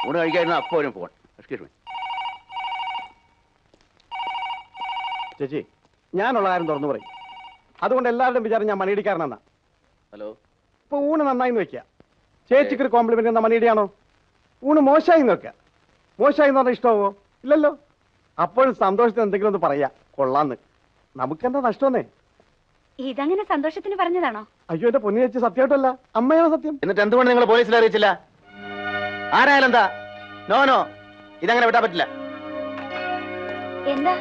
ഊണ് കഴിക്കായിരുന്നു അപ്പോൾ ഒരു ഫോൺ. Excuse me. ചേച്ചി, ഞാനുള്ള കാര്യം തുറന്നു പറയും. അതുകൊണ്ട് എല്ലാവരുടെയും വിചാരം ഞാൻ മണിയടിക്കാരനാ. ഹലോ. ഇപ്പൊ ഊണ് നന്നായി വെക്കുക, ചേച്ചിക്ക് ഒരു കോംപ്ലിമെന്റ് എന്ന മണിയടിയാണോ? ഊണ് മോശമായി വെക്കുക, മോശമായി എന്ന് പറഞ്ഞാൽ ഇഷ്ടമാവോ? ഇല്ലല്ലോ. അപ്പോഴും സന്തോഷത്തിന് എന്തെങ്കിലും ഒന്ന് പറയാ, കൊള്ളാന്ന്. നമുക്കെന്താ നഷ്ടമെന്നേ? ഇതങ്ങനെ സന്തോഷത്തിന് പറഞ്ഞതാണോ? അയ്യോ, എന്റെ പൊന്നു ചേച്ചി, സത്യമായിട്ടല്ല, അമ്മയാണ് സത്യം. എന്നിട്ട് എന്തുകൊണ്ട് നിങ്ങൾ പോലീസിൽ അറിയിച്ചില്ല? ആരായാലും എന്താ? നോ നോ, ഇതങ്ങനെ വിട്ടാൻ പറ്റില്ല. എന്താ?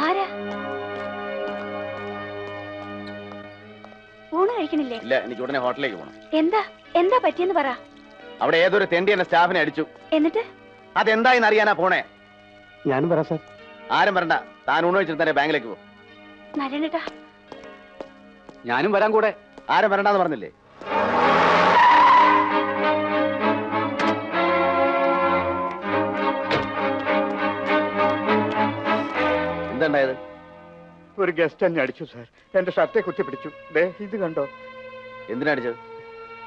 ആരാ? ഊണ് കഴിക്കണില്ലേ? ഇല്ല, എനിക്ക് ഉടനെ ഹോട്ടലിലേക്ക് പോകണം. എന്താ എന്താ പറ്റിയെന്ന് പറ. അവിടെ ഏതൊരു തെണ്ടി എന്നെ സ്റ്റാഫിനെ അടിച്ചു. എന്നിട്ട് അതെന്തായെന്ന് അറിയാനാ പോണേ. ഞാനും വരാം സാർ. ആരും വരണ്ട, താൻ ഊണ് വെച്ചിട്ട് തന്നെ ബാങ്കിലേക്ക് പോകും. നാരായണേട്ടാ, ഞാനും വരാൻ കൂടെ. ആരും വരണ്ടെന്ന് പറഞ്ഞില്ലേ? എന്തായത്? ഒരു ഗസ്റ്റ് എന്നെ അടിച്ചു സാർ. എന്റെ ഷർട്ടെ കുത്തിപ്പിടിച്ചു. ഇത് കണ്ടോ? എന്തിനടിച്ചത്?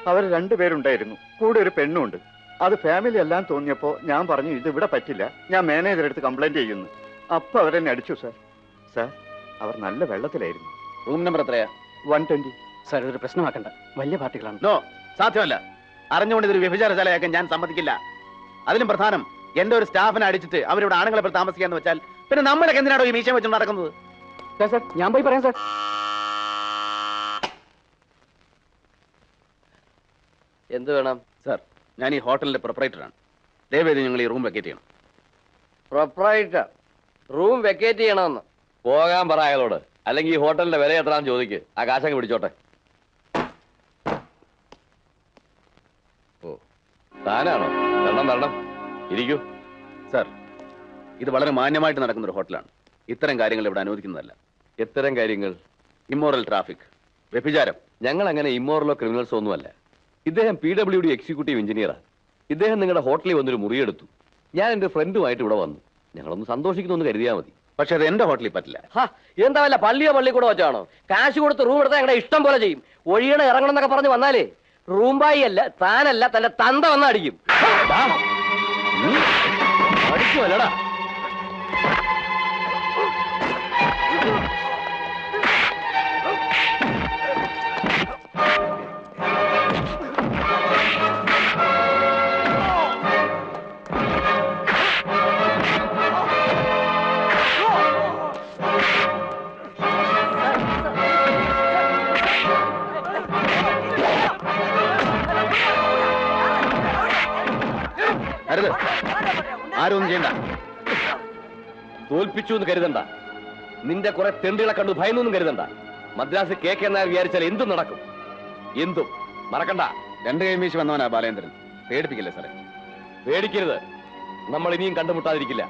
അവർ രണ്ടുപേരുണ്ടായിരുന്നു, കൂടെ ഒരു പെണ്ണുണ്ട്. അത് ഫാമിലി എല്ലാം തോന്നിയപ്പോ ഞാൻ പറഞ്ഞു ഇത് ഇവിടെ പറ്റില്ല, ഞാൻ മാനേജറെ അടുത്ത് കംപ്ലൈന്റ് ചെയ്യുന്നു. അപ്പൊ അവരെന്നെ അടിച്ചു സാർ. സാർ, അവർ നല്ല വെള്ളത്തിലായിരുന്നു. റൂം നമ്പർ എത്രയാ? 120. സാർ, ഇതൊരു പ്രശ്നമാക്കണ്ട, വലിയ പാർട്ടികളാണ്. നോ, സാധ്യമല്ല. അറിഞ്ഞുകൊണ്ട് ഇതൊരു വ്യഭിചാരശാലയാക്കാൻ ഞാൻ സമ്മതിക്കില്ല. അതിലും പ്രധാനം, എന്റെ ഒരു സ്റ്റാഫിനെ അടിച്ചിട്ട് അവരിവിടെ ആണുങ്ങളെ പോലെ താമസിക്കാന്ന് വെച്ചാൽ പിന്നെ നമ്മളൊക്കെ എന്തിനാണോ ഈ മീശ വെച്ച് നടക്കുന്നത്? സാർ, ഞാൻ പോയി പറയാം സാർ. എന്ത് വേണം? സാർ, ഞാൻ ഈ ഹോട്ടലിന്റെ പ്രൊപ്പറേറ്ററാണ്. ദയവേദി നിങ്ങൾ ഈ റൂം വെക്കേറ്റ് ചെയ്യണം. പ്രൊപ്പറേറ്റർ റൂം വെക്കേറ്റ് ചെയ്യണമെന്ന് പോകാൻ പറ അയാളോട്. അല്ലെങ്കിൽ ഈ ഹോട്ടലിന്റെ വില എത്രാന്ന് ചോദിക്ക്. ആ കാശങ്ങ് പിടിച്ചോട്ടെ. ഓ, താനാണോ? വരണം വരണം, ഇരിക്കൂ. സാർ, ഇത് വളരെ മാന്യമായിട്ട് നടക്കുന്ന ഒരു ഹോട്ടലാണ്. ഇത്തരം കാര്യങ്ങൾ ഇവിടെ അനുവദിക്കുന്നതല്ല. എത്തരം കാര്യങ്ങൾ? ഇമ്മോറൽ ട്രാഫിക്, വ്യഭിചാരം. ഞങ്ങൾ അങ്ങനെ ഇമ്മോറലോ ക്രിമിനൽസോ ഒന്നുമല്ല. ഇദ്ദേഹം PWD എക്സിക്യൂട്ടീവ് എഞ്ചിനീയറാണ്. ഇദ്ദേഹം നിങ്ങളുടെ ഹോട്ടലിൽ വന്നൊരു മുറിയെടുത്തു. ഞാൻ എന്റെ ഫ്രണ്ടുമായിട്ട് ഇവിടെ വന്നു. ഞങ്ങളൊന്ന് സന്തോഷിക്കുന്നു കരുതിയാൽ മതി. പക്ഷെ അത് എന്റെ ഹോട്ടലിൽ പറ്റില്ല. എന്താ വല്ല പള്ളിയോ പള്ളിക്കൂടോ വെച്ചാണോ? കാശ് കൊടുത്ത് റൂം എടുത്താൽ ഞങ്ങളുടെ ഇഷ്ടം പോലെ ചെയ്യും. ഒഴിയണ ഇറങ്ങണം എന്നൊക്കെ പറഞ്ഞ് വന്നാലേ റൂംബായി അല്ല, താനല്ല, തന്റെ തന്ത വന്ന് അടിക്കും. അടിക്കുമല്ലടാ. ആരും ഒന്നും ചെയ്യണ്ട. തോൽപ്പിച്ചു എന്ന് കരുതണ്ട. നിന്റെ കുറെ തെണ്ടികളെ കണ്ടു ഭയന്നൊന്നും കരുതണ്ട. മദ്രാസ് KK നായർ വിചാരിച്ചാൽ എന്തും നടക്കും. എന്തും മറക്കണ്ട. 2 കൈ വീശി വന്നവനാ ബാലേന്ദ്രൻ. പേടിപ്പിക്കില്ലേ സാറേ? പേടിക്കരുത്. നമ്മൾ ഇനിയും കണ്ടുമുട്ടാതിരിക്കില്ല.